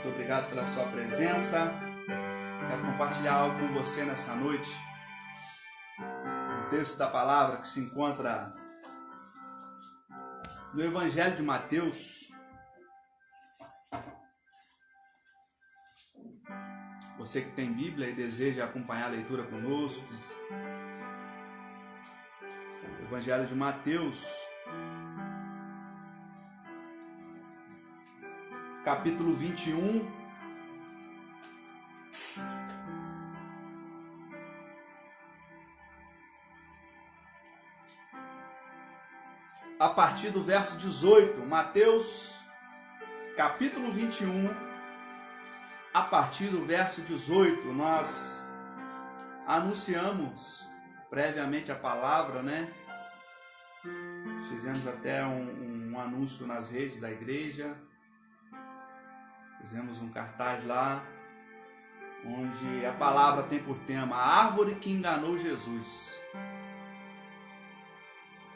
Muito obrigado pela sua presença. Quero compartilhar algo com você nessa noite. Um texto da palavra que se encontra no Evangelho de Mateus. Você que tem Bíblia e deseja acompanhar a leitura conosco. Evangelho de Mateus, capítulo 21, a partir do verso 18. Mateus, capítulo 21, a partir do verso 18. Nós anunciamos previamente a palavra, né? Fizemos até um anúncio nas redes da igreja. Fizemos um cartaz lá, onde a palavra tem por tema a árvore que enganou Jesus.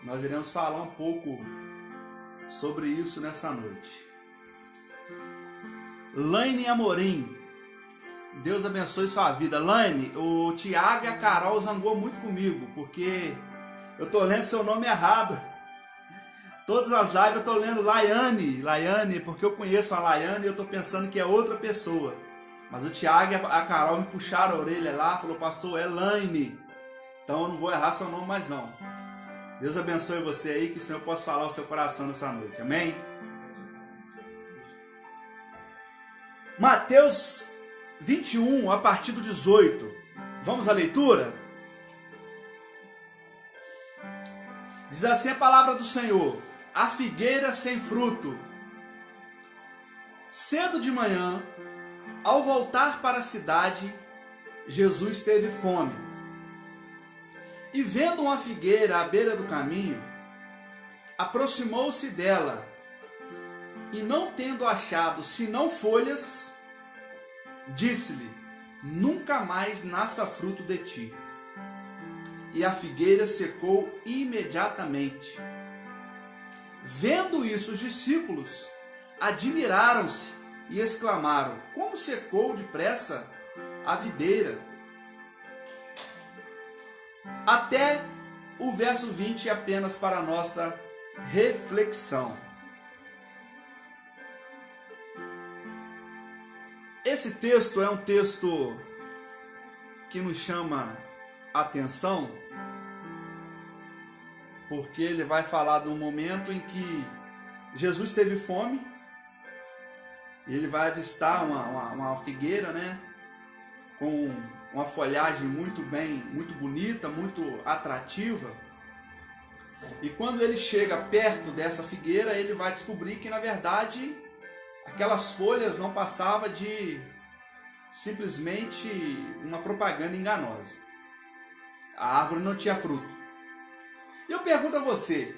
Nós iremos falar um pouco sobre isso nessa noite. Laine Amorim, Deus abençoe sua vida. Laine, o Tiago e a Carol zangou muito comigo, porque eu estou lendo seu nome errado. Todas as lives eu estou lendo Laiane, porque eu conheço a Laiane e eu estou pensando que é outra pessoa. Mas o Tiago e a Carol me puxaram a orelha lá, falou: pastor, é Laine. Então eu não vou errar seu nome mais não. Deus abençoe você aí, que o Senhor possa falar o seu coração nessa noite. Amém? Mateus 21, a partir do 18. Vamos à leitura? Diz assim a palavra do Senhor: a figueira sem fruto. Cedo de manhã, ao voltar para a cidade, Jesus teve fome. E vendo uma figueira à beira do caminho, aproximou-se dela, e não tendo achado senão folhas, disse-lhe: nunca mais nasça fruto de ti. E a figueira secou imediatamente. Vendo isso, os discípulos admiraram-se e exclamaram: como secou depressa a videira? Até o verso 20 apenas para a nossa reflexão. Esse texto é um texto que nos chama a atenção, porque ele vai falar de um momento em que Jesus teve fome, e ele vai avistar uma figueira, né, com uma folhagem muito bonita, muito atrativa. E quando ele chega perto dessa figueira, ele vai descobrir que, na verdade, aquelas folhas não passavam de simplesmente uma propaganda enganosa. A árvore não tinha fruto. E eu pergunto a você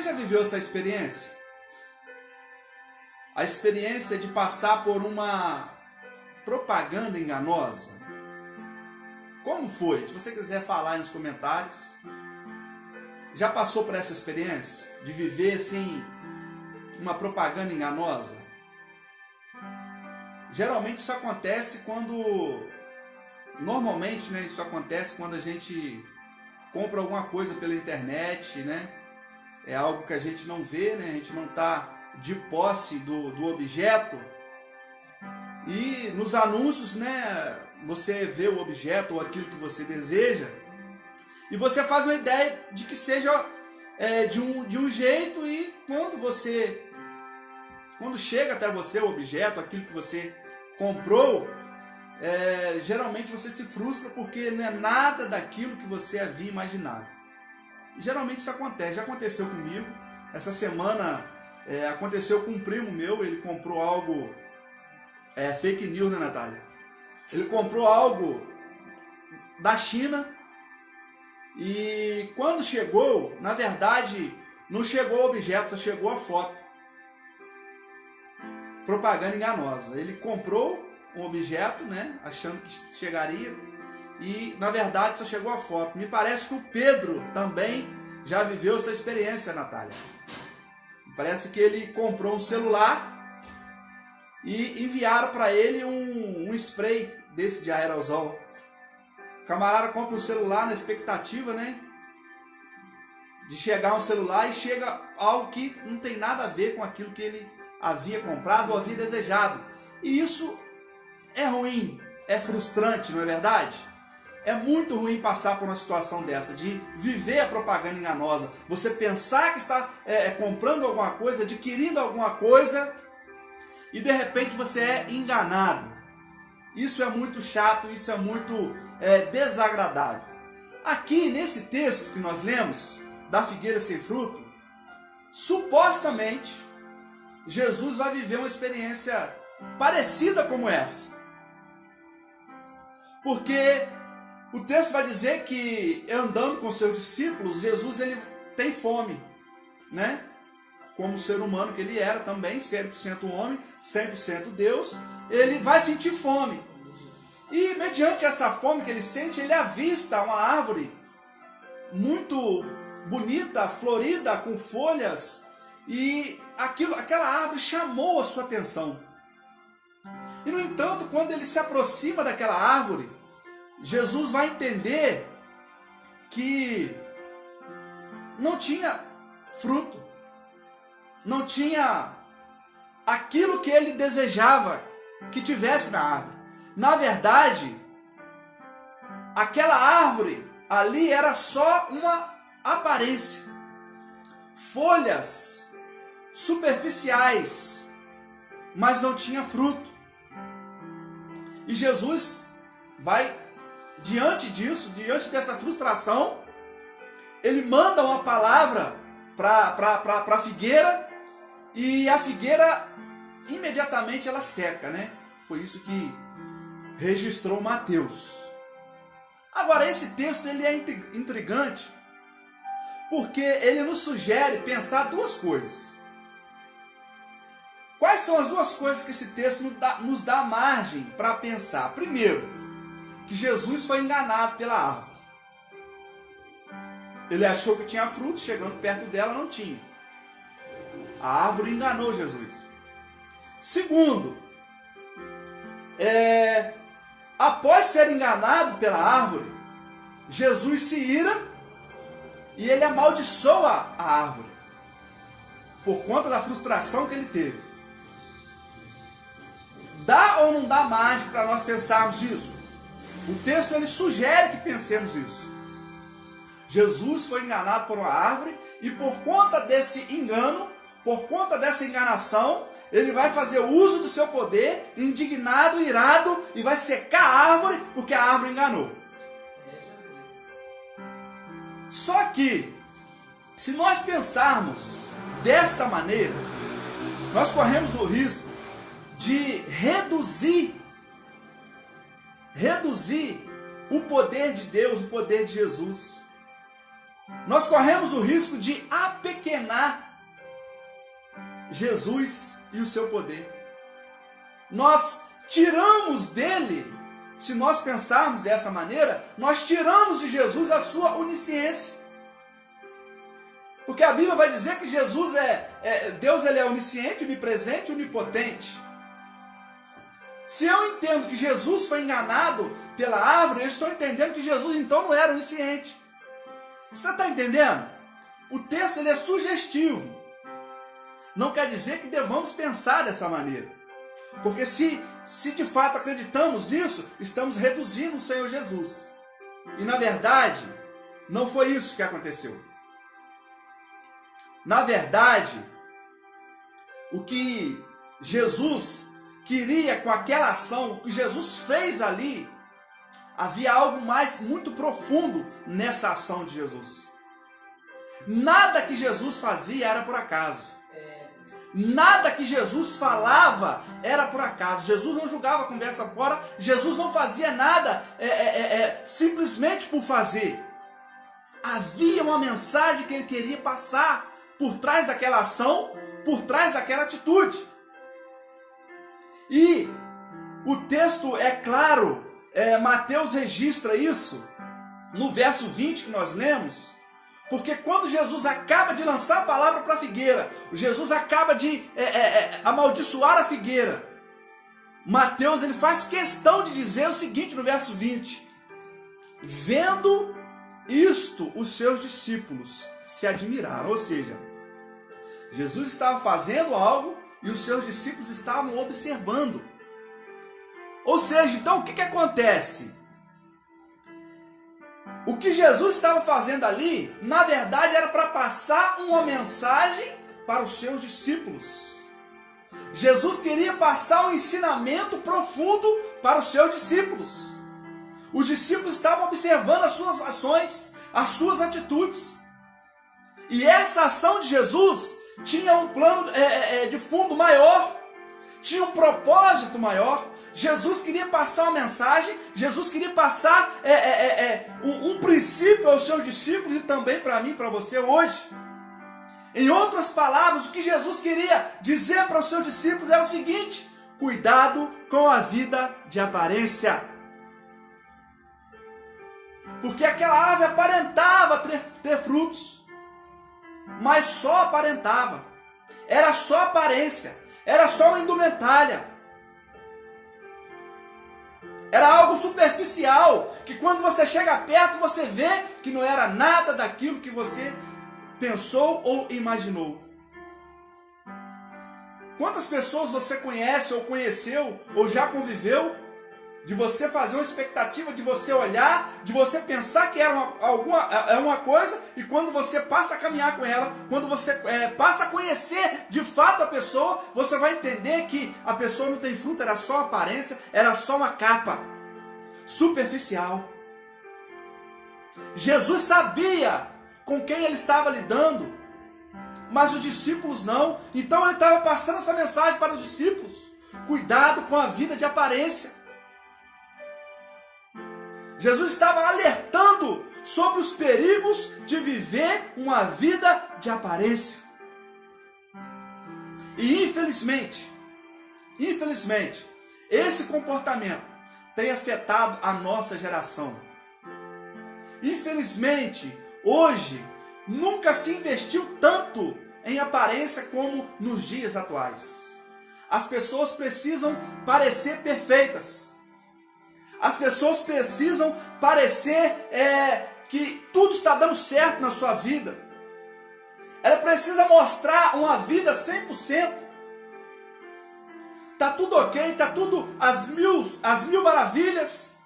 já viveu essa experiência? A experiência de passar por uma propaganda enganosa? Como foi? Se você quiser falar aí nos comentários. Já passou por essa experiência? De viver assim uma propaganda enganosa? Geralmente isso acontece normalmente, né, isso acontece quando a gente compra alguma coisa pela internet, né? É algo que a gente não vê, né? A gente não está de posse do objeto. E nos anúncios, né, você vê o objeto ou aquilo que você deseja, e você faz uma ideia de que seja de um jeito, e quando chega até você o objeto, aquilo que você comprou, geralmente você se frustra porque não é nada daquilo que você havia imaginado. E geralmente isso acontece, já aconteceu comigo. Essa semana aconteceu com um primo meu. Ele comprou algo, fake news, né, Natália? Ele comprou algo da China, e quando chegou, na verdade, não chegou o objeto, só chegou a foto. Propaganda enganosa. Ele comprou um objeto, né, achando que chegaria, e na verdade só chegou a foto. Me parece que o Pedro também já viveu essa experiência, Natália. Parece que ele comprou um celular, e enviaram para ele um spray desse de aerosol. O camarada compra um celular na expectativa, né, de chegar um celular, e chega algo que não tem nada a ver com aquilo que ele havia comprado ou havia desejado. E isso é ruim, é frustrante, não é verdade? É muito ruim passar por uma situação dessa, de viver a propaganda enganosa. Você pensar que está comprando alguma coisa, adquirindo alguma coisa, e de repente você é enganado. Isso é muito chato, isso é muito desagradável. Aqui nesse texto que nós lemos, da figueira sem fruto, supostamente Jesus vai viver uma experiência parecida como essa. Porque o texto vai dizer que, andando com seus discípulos, Jesus ele tem fome, né? Como ser humano que ele era também, 100% homem, 100% Deus, ele vai sentir fome. E mediante essa fome que ele sente, ele avista uma árvore muito bonita, florida, com folhas, e aquela árvore chamou a sua atenção. E no entanto, quando ele se aproxima daquela árvore, Jesus vai entender que não tinha fruto, não tinha aquilo que ele desejava que tivesse na árvore. Na verdade, aquela árvore ali era só uma aparência, folhas superficiais, mas não tinha fruto. E Jesus vai, diante disso, diante dessa frustração, ele manda uma palavra para a figueira, e a figueira imediatamente ela seca, né? Foi isso que registrou Mateus. Agora, esse texto ele é intrigante, porque ele nos sugere pensar duas coisas. Quais são as duas coisas que esse texto nos dá margem para pensar? Primeiro, que Jesus foi enganado pela árvore. Ele achou que tinha fruto, chegando perto dela não tinha. A árvore enganou Jesus. Segundo, após ser enganado pela árvore, Jesus se ira e ele amaldiçoa a árvore por conta da frustração que ele teve. Dá ou não dá margem para nós pensarmos isso? O texto ele sugere que pensemos isso. Jesus foi enganado por uma árvore, e por conta desse engano, por conta dessa enganação, ele vai fazer uso do seu poder, indignado, irado, e vai secar a árvore porque a árvore enganou. Só que, se nós pensarmos desta maneira, nós corremos o risco de reduzir o poder de Deus, o poder de Jesus. Nós corremos o risco de apequenar Jesus e o seu poder. Nós tiramos dele, se nós pensarmos dessa maneira, nós tiramos de Jesus a sua onisciência. Porque a Bíblia vai dizer que Jesus Deus ele é onisciente, onipresente, onipotente. Se eu entendo que Jesus foi enganado pela árvore, eu estou entendendo que Jesus então não era onisciente. Você está entendendo? O texto ele é sugestivo. Não quer dizer que devamos pensar dessa maneira. Porque se de fato acreditamos nisso, estamos reduzindo o Senhor Jesus. E na verdade, não foi isso que aconteceu. Na verdade, o que Jesus queria com aquela ação, o que Jesus fez ali, havia algo muito profundo nessa ação de Jesus. Nada que Jesus fazia era por acaso. Nada que Jesus falava era por acaso. Jesus não jogava a conversa fora. Jesus não fazia nada simplesmente por fazer. Havia uma mensagem que ele queria passar por trás daquela ação, por trás daquela atitude. E o texto é claro, Mateus registra isso no verso 20 que nós lemos, porque quando Jesus acaba de lançar a palavra para a figueira, Jesus acaba de amaldiçoar a figueira, Mateus ele faz questão de dizer o seguinte no verso 20: vendo isto, os seus discípulos se admiraram. Ou seja, Jesus estava fazendo algo e os seus discípulos estavam observando. Ou seja, então o que acontece? O que Jesus estava fazendo ali, na verdade, era para passar uma mensagem para os seus discípulos. Jesus queria passar um ensinamento profundo para os seus discípulos. Os discípulos estavam observando as suas ações, as suas atitudes. E essa ação de Jesus tinha um plano de fundo maior, tinha um propósito maior. Jesus queria passar uma mensagem, Jesus queria passar um princípio aos seus discípulos e também para mim, para você hoje. Em outras palavras, o que Jesus queria dizer para os seus discípulos era o seguinte: cuidado com a vida de aparência. Porque aquela árvore aparentava ter frutos, mas só aparentava. Era só aparência, era só uma indumentária. Era algo superficial, que quando você chega perto, você vê que não era nada daquilo que você pensou ou imaginou. Quantas pessoas você conhece ou conheceu ou já conviveu, de você fazer uma expectativa, de você olhar, de você pensar que era uma coisa, e quando você passa a caminhar com ela, quando você passa a conhecer de fato a pessoa, você vai entender que a pessoa não tem fruto, era só aparência, era só uma capa superficial. Jesus sabia com quem ele estava lidando, mas os discípulos não. Então ele estava passando essa mensagem para os discípulos: cuidado com a vida de aparência. Jesus estava alertando sobre os perigos de viver uma vida de aparência. E infelizmente, esse comportamento tem afetado a nossa geração. Infelizmente, hoje, nunca se investiu tanto em aparência como nos dias atuais. As pessoas precisam parecer perfeitas. As pessoas precisam parecer que tudo está dando certo na sua vida. Ela precisa mostrar uma vida 100%. Está tudo ok, está tudo às mil maravilhas.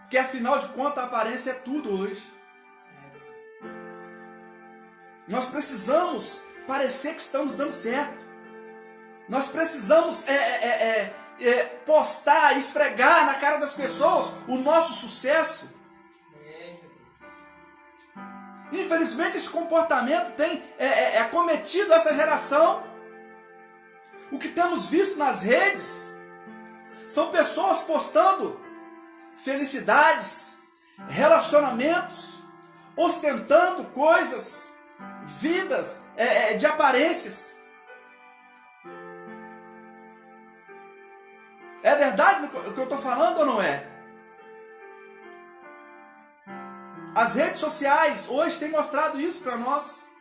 Porque afinal de contas a aparência é tudo hoje. Nós precisamos parecer que estamos dando certo. Nós precisamos postar, esfregar na cara das pessoas o nosso sucesso. Infelizmente esse comportamento tem acometido essa geração. O que temos visto nas redes são pessoas postando felicidades, relacionamentos, ostentando coisas, vidas de aparências. É verdade o que eu estou falando ou não é? As redes sociais hoje têm mostrado isso para nós.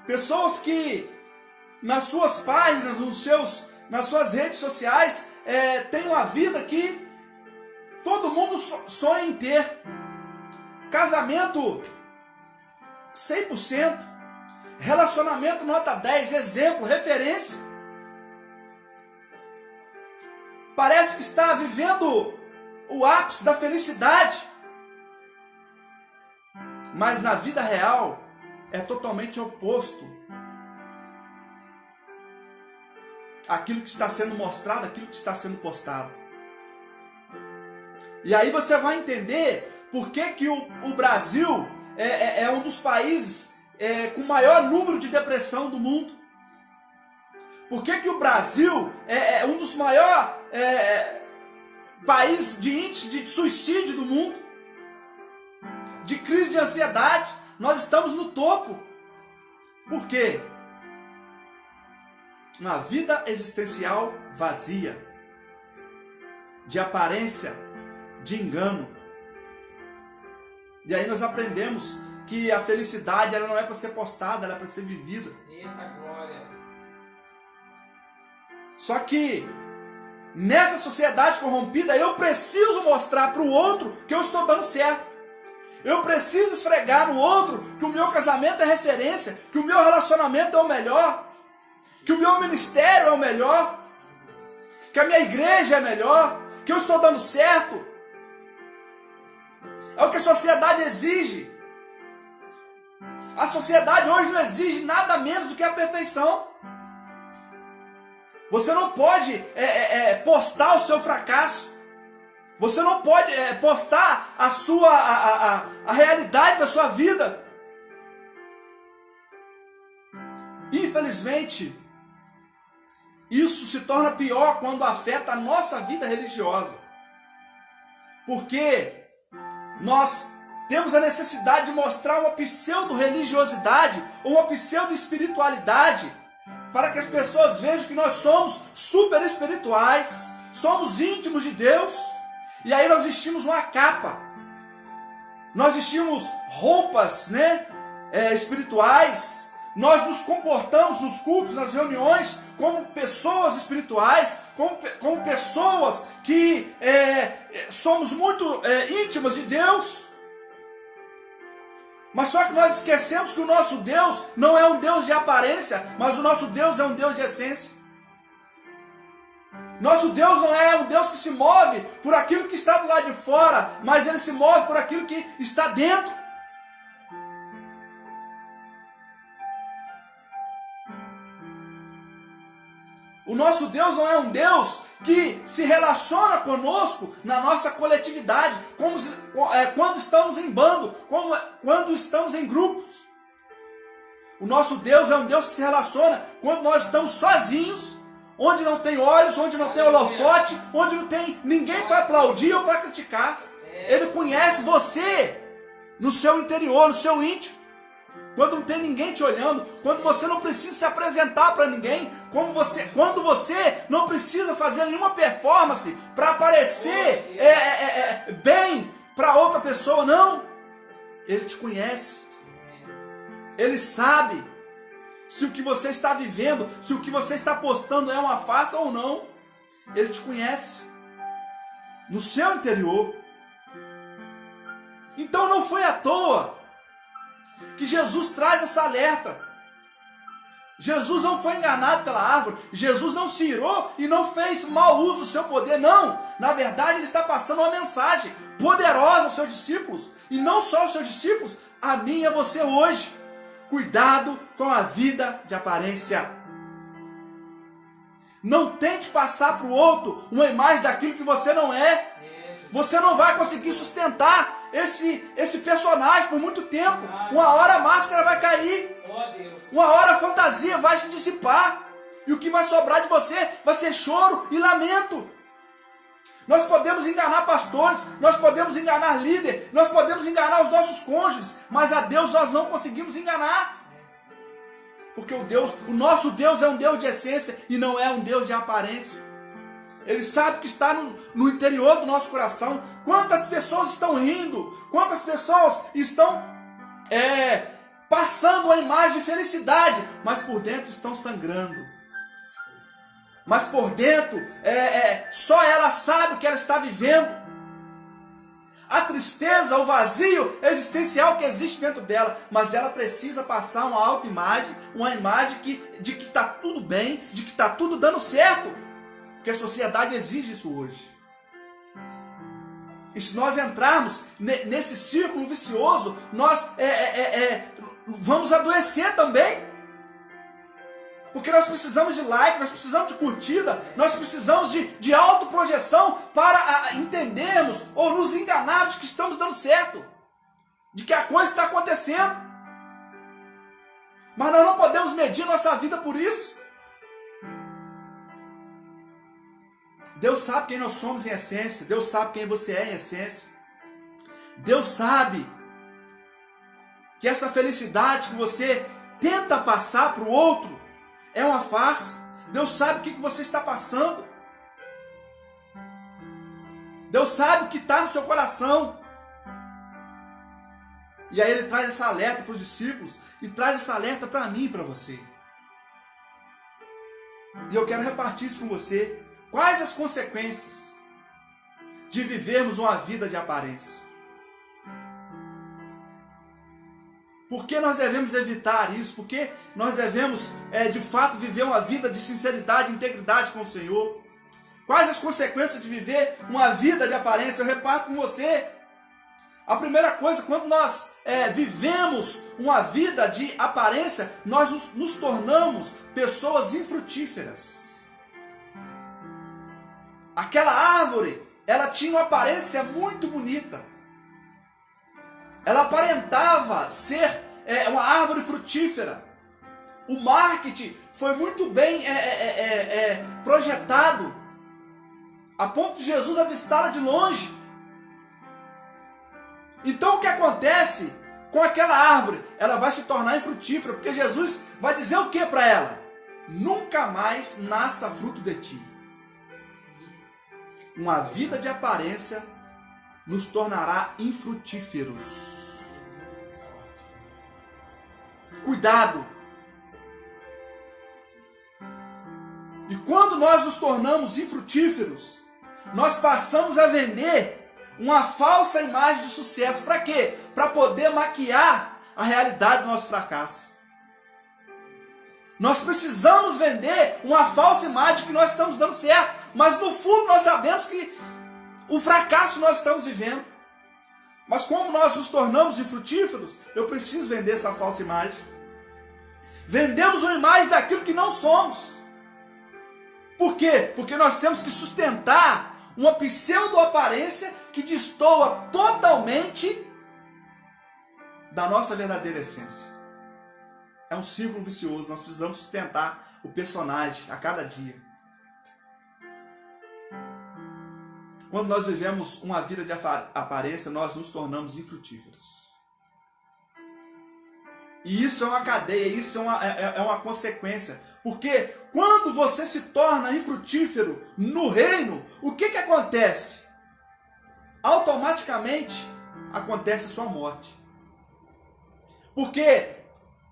Pessoas que nas suas páginas, nas suas redes sociais, têm uma vida que todo mundo sonha em ter. Casamento 100%, relacionamento nota 10, exemplo, referência. Parece que está vivendo o ápice da felicidade. Mas na vida real é totalmente oposto. Aquilo que está sendo mostrado, aquilo que está sendo postado. E aí você vai entender por que o Brasil é um dos países com maior número de depressão do mundo. Por que o Brasil é um dos maiores países de índice de suicídio do mundo? De crise de ansiedade. Nós estamos no topo. Por quê? Uma vida existencial vazia, de aparência, de engano. E aí nós aprendemos que a felicidade ela não é para ser postada, ela é para ser vivida. Eita glória! Só que nessa sociedade corrompida eu preciso mostrar para o outro que eu estou dando certo. Eu preciso esfregar no outro que o meu casamento é referência, que o meu relacionamento é o melhor, que o meu ministério é o melhor, que a minha igreja é melhor, que eu estou dando certo. É o que a sociedade exige. A sociedade hoje não exige nada menos do que a perfeição. Você não pode postar o seu fracasso. Você não pode postar a realidade da sua vida. Infelizmente, isso se torna pior quando afeta a nossa vida religiosa. Porque nós temos a necessidade de mostrar uma pseudo-religiosidade ou uma pseudo-espiritualidade para que as pessoas vejam que nós somos super espirituais, somos íntimos de Deus. E aí nós vestimos uma capa, nós vestimos roupas, espirituais, nós nos comportamos nos cultos, nas reuniões, como pessoas espirituais, como pessoas que somos muito íntimas de Deus. Mas só que nós esquecemos que o nosso Deus não é um Deus de aparência, mas o nosso Deus é um Deus de essência. Nosso Deus não é um Deus que se move por aquilo que está do lado de fora, mas Ele se move por aquilo que está dentro. O nosso Deus não é um Deus que se relaciona conosco na nossa coletividade, quando estamos em bando, quando estamos em grupos. O nosso Deus é um Deus que se relaciona quando nós estamos sozinhos, onde não tem olhos, onde não tem holofote, onde não tem ninguém para aplaudir ou para criticar. Ele conhece você no seu interior, no seu íntimo. Quando não tem ninguém te olhando, quando você não precisa se apresentar para ninguém, quando você não precisa fazer nenhuma performance para aparecer bem para outra pessoa, não. Ele te conhece. Ele sabe se o que você está vivendo, se o que você está postando é uma farsa ou não. Ele te conhece no seu interior. Então não foi à toa que Jesus traz essa alerta. Jesus não foi enganado pela árvore. Jesus não se irou e não fez mau uso do seu poder, não. Na verdade, ele está passando uma mensagem poderosa aos seus discípulos. E não só aos seus discípulos, a mim e a você hoje. Cuidado com a vida de aparência. Não tente passar para o outro uma imagem daquilo que você não é. Você não vai conseguir sustentar esse personagem por muito tempo. Uma hora a máscara vai cair. Uma hora a fantasia vai se dissipar. E o que vai sobrar de você vai ser choro e lamento. Nós podemos enganar pastores, nós podemos enganar líderes, nós podemos enganar os nossos cônjuges, mas a Deus nós não conseguimos enganar. Porque o nosso Deus é um Deus de essência e não é um Deus de aparência. Ele sabe o que está no interior do nosso coração. Quantas pessoas estão rindo, quantas pessoas estão passando uma imagem de felicidade, mas por dentro estão sangrando. Mas por dentro, só ela sabe o que ela está vivendo. A tristeza, o vazio existencial que existe dentro dela. Mas ela precisa passar uma autoimagem, uma imagem de que está tudo bem, de que está tudo dando certo. Porque a sociedade exige isso hoje. E se nós entrarmos nesse círculo vicioso, nós vamos adoecer também. Porque nós precisamos de like, nós precisamos de curtida, nós precisamos de autoprojeção para entendermos ou nos enganarmos de que estamos dando certo, de que a coisa está acontecendo. Mas nós não podemos medir nossa vida por isso. Deus sabe quem nós somos em essência, Deus sabe quem você é em essência. Deus sabe que essa felicidade que você tenta passar para o outro é uma farsa. Deus sabe o que você está passando. Deus sabe o que está no seu coração. E aí ele traz essa alerta para os discípulos e traz essa alerta para mim e para você. E eu quero repartir isso com você. Quais as consequências de vivermos uma vida de aparência? Por que nós devemos evitar isso? Por que nós devemos, de fato, viver uma vida de sinceridade e integridade com o Senhor? Quais as consequências de viver uma vida de aparência? Eu reparto com você. A primeira coisa, quando nós vivemos uma vida de aparência, nós nos tornamos pessoas infrutíferas. Aquela árvore, ela tinha uma aparência muito bonita. Ela aparentava ser uma árvore frutífera. O marketing foi muito bem projetado, a ponto de Jesus avistá-la de longe. Então o que acontece com aquela árvore? Ela vai se tornar infrutífera, porque Jesus vai dizer o que para ela? Nunca mais nasça fruto de ti. Uma vida de aparência nos tornará infrutíferos. Cuidado! E quando nós nos tornamos infrutíferos, nós passamos a vender uma falsa imagem de sucesso. Para quê? Para poder maquiar a realidade do nosso fracasso. Nós precisamos vender uma falsa imagem que nós estamos dando certo, mas no fundo nós sabemos que o fracasso nós estamos vivendo. Mas como nós nos tornamos infrutíferos, eu preciso vender essa falsa imagem. Vendemos uma imagem daquilo que não somos. Por quê? Porque nós temos que sustentar uma pseudo-aparência que destoa totalmente da nossa verdadeira essência. É um círculo vicioso, nós precisamos sustentar o personagem a cada dia. Quando nós vivemos uma vida de aparência, nós nos tornamos infrutíferos. E isso é uma cadeia, isso é uma consequência. Porque quando você se torna infrutífero no reino, o que acontece? Automaticamente acontece a sua morte. Porque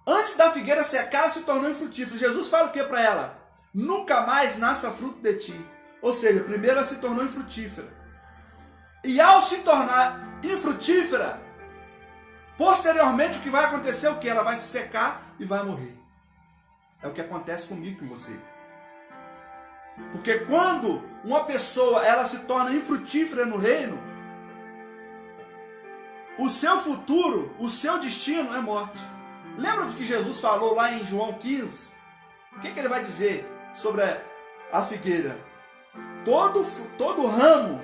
antes da figueira secar, ela se tornou infrutífera. Jesus fala o que para ela? Nunca mais nasça fruto de ti. Ou seja, primeiro ela se tornou infrutífera. E ao se tornar infrutífera, posteriormente o que vai acontecer é o que? Ela vai se secar e vai morrer. É o que acontece comigo e com você. Porque quando uma pessoa ela se torna infrutífera no reino, o seu futuro, o seu destino é morte. Lembra do que Jesus falou lá em João 15? O que ele vai dizer sobre a figueira? Todo ramo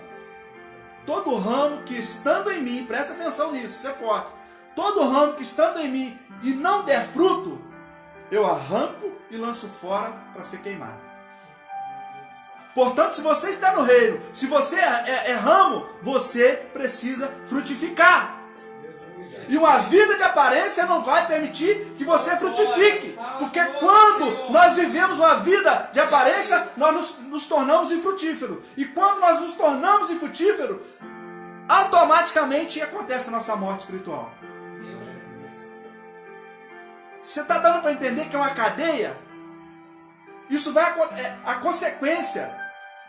que estando em mim, presta atenção nisso, isso é forte. Todo ramo que estando em mim e não der fruto, eu arranco e lanço fora para ser queimado. Portanto, se você está no reino, se você é ramo, você precisa frutificar. E uma vida de aparência não vai permitir que você frutifique. Porque quando nós vivemos uma vida de aparência, nós nos tornamos infrutíferos. E quando nós nos tornamos infrutíferos, automaticamente acontece a nossa morte espiritual. Você está dando para entender que é uma cadeia? Isso vai a consequência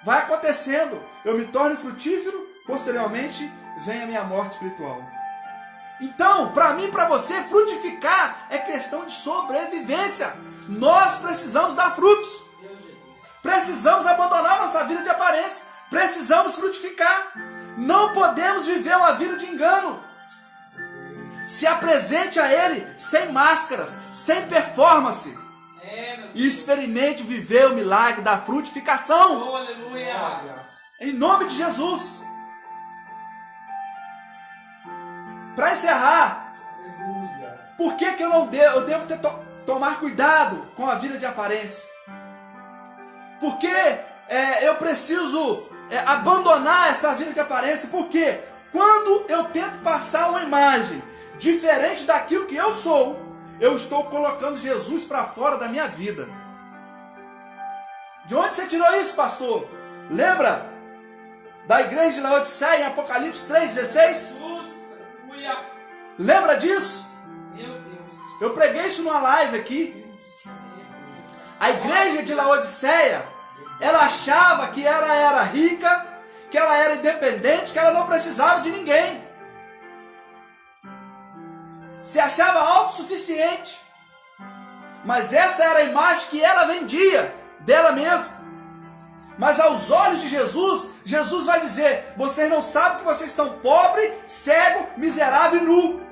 vai acontecendo. Eu me torno frutífero, posteriormente vem a minha morte espiritual. Então, para mim e para você, frutificar é questão de sobrevivência. Nós precisamos dar frutos. Precisamos abandonar nossa vida de aparência. Precisamos frutificar. Não podemos viver uma vida de engano. Se apresente a Ele sem máscaras, sem performance. E experimente viver o milagre da frutificação. Oh, aleluia. Em nome de Jesus. Para encerrar, por que eu devo tomar cuidado com a vida de aparência? Porque eu preciso abandonar essa vida de aparência. Porque quando eu tento passar uma imagem diferente daquilo que eu sou, eu estou colocando Jesus para fora da minha vida. De onde você tirou isso, pastor? Lembra da igreja de Laodiceia em Apocalipse 3,16? Lembra disso? Meu Deus. Eu preguei isso numa live aqui. A igreja de Laodiceia, ela achava que ela era rica, que ela era independente, que ela não precisava de ninguém. Se achava autossuficiente. Mas essa era a imagem que ela vendia dela mesma. Mas aos olhos de Jesus, Jesus vai dizer: vocês não sabem que vocês estão pobre, cego, miserável e nu.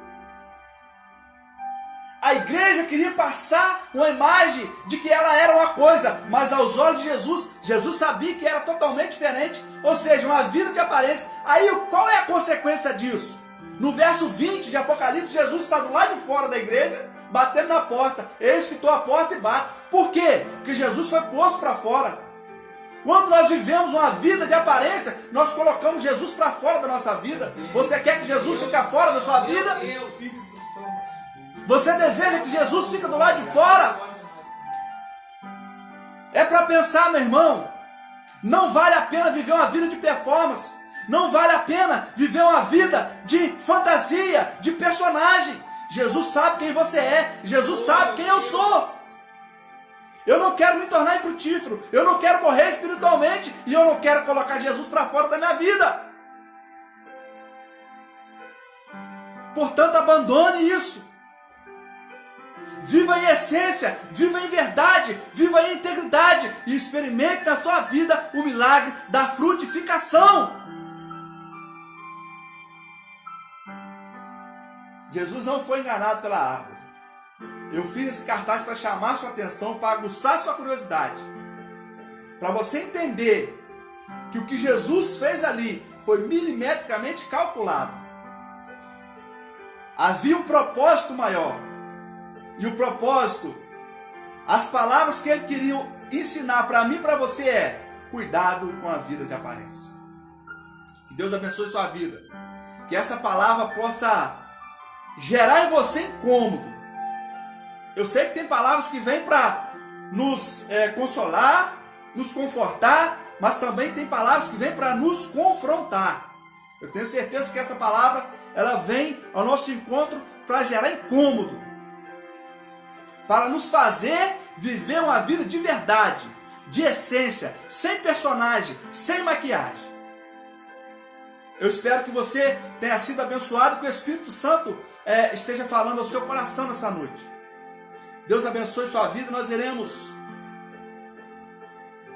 A igreja queria passar uma imagem de que ela era uma coisa, mas aos olhos de Jesus, Jesus sabia que era totalmente diferente, ou seja, uma vida de aparência. Aí qual é a consequência disso? No verso 20 de Apocalipse, Jesus está do lado de fora da igreja, batendo na porta. Eis que estou à porta e bato. Por quê? Porque Jesus foi posto para fora. Quando nós vivemos uma vida de aparência, nós colocamos Jesus para fora da nossa vida. Você quer que Jesus fique fora da sua vida? Você deseja que Jesus fique do lado de fora? É para pensar, meu irmão. Não vale a pena viver uma vida de performance. Não vale a pena viver uma vida de fantasia, de personagem. Jesus sabe quem você é. Jesus sabe quem eu sou. Eu não quero me tornar infrutífero. Eu não quero morrer espiritualmente. E eu não quero colocar Jesus para fora da minha vida. Portanto, abandone isso. Viva em essência, viva em verdade, viva em integridade e experimente na sua vida o milagre da frutificação. Jesus não foi enganado pela árvore. Eu fiz esse cartaz para chamar sua atenção, para aguçar sua curiosidade. Para você entender que o que Jesus fez ali foi milimetricamente calculado. Havia um propósito maior. E o propósito, as palavras que ele queria ensinar para mim e para você é: cuidado com a vida de aparência. Que Deus abençoe sua vida. Que essa palavra possa gerar em você incômodo. Eu sei que tem palavras que vêm para nos consolar, nos confortar, mas também tem palavras que vêm para nos confrontar. Eu tenho certeza que essa palavra ela vem ao nosso encontro para gerar incômodo, para nos fazer viver uma vida de verdade, de essência, sem personagem, sem maquiagem. Eu espero que você tenha sido abençoado, que o Espírito Santo esteja falando ao seu coração nessa noite. Deus abençoe sua vida. Nós iremos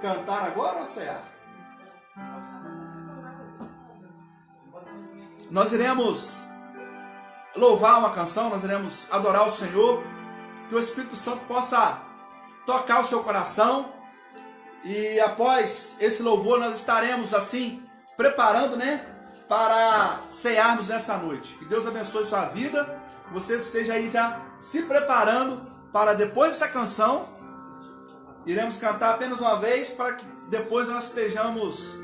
cantar agora, ou será? Nós iremos louvar uma canção, nós iremos adorar o Senhor. Que o Espírito Santo possa tocar o seu coração. E após esse louvor nós estaremos assim, preparando, para cearmos nessa noite. Que Deus abençoe sua vida. Que você esteja aí já se preparando para depois dessa canção. Iremos cantar apenas uma vez para que depois nós estejamos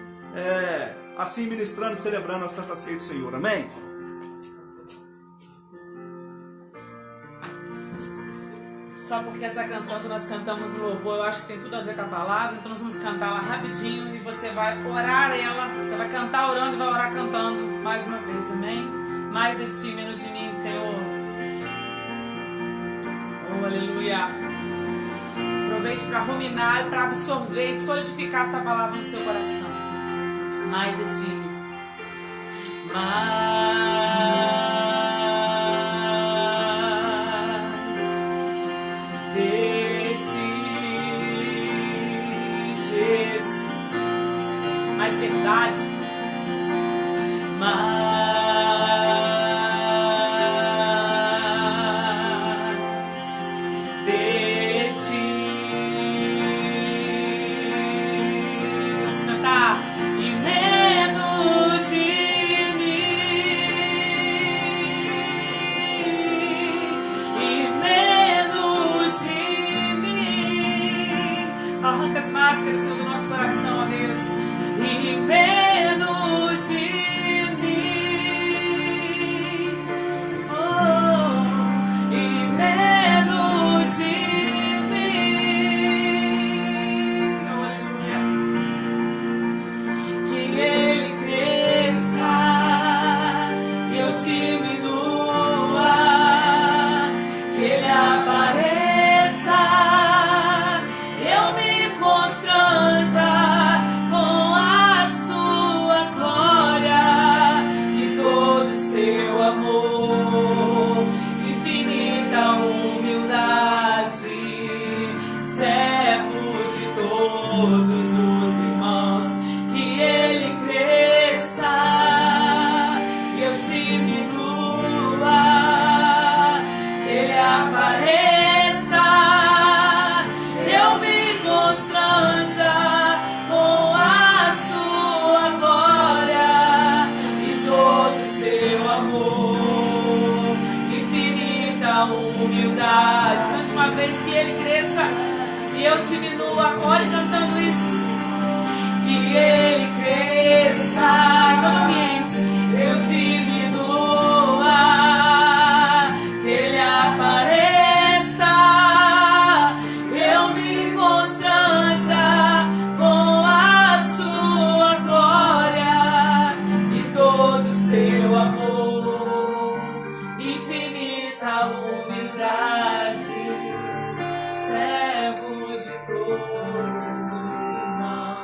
assim ministrando e celebrando a Santa Ceia do Senhor. Amém? Só porque essa canção que nós cantamos no louvor, eu acho que tem tudo a ver com a palavra, então nós vamos cantar ela rapidinho e você vai orar ela, você vai cantar orando e vai orar cantando mais uma vez, amém? Mais de ti, menos de mim, Senhor. Oh, aleluia. Aproveite para ruminar, para absorver e solidificar essa palavra no seu coração. Mais de ti. Mais verdade, mais de ti. Vamos cantar. E menos de mim, e menos de mim. Arranca as máscaras, Senhor, do nosso coração, ó Deus. E menos de mim. todos os irmãos, que ele cresça e eu diminua, que ele apareça, eu me constranja com a sua glória e todo seu amor, infinita humildade. Mais uma vez, que ele cresça e eu diminua. Ore cantando isso. Que ele cresça em todo ambiente, eu diminua, que ele apareça, eu me constranja com a sua glória e todo seu amor infinito.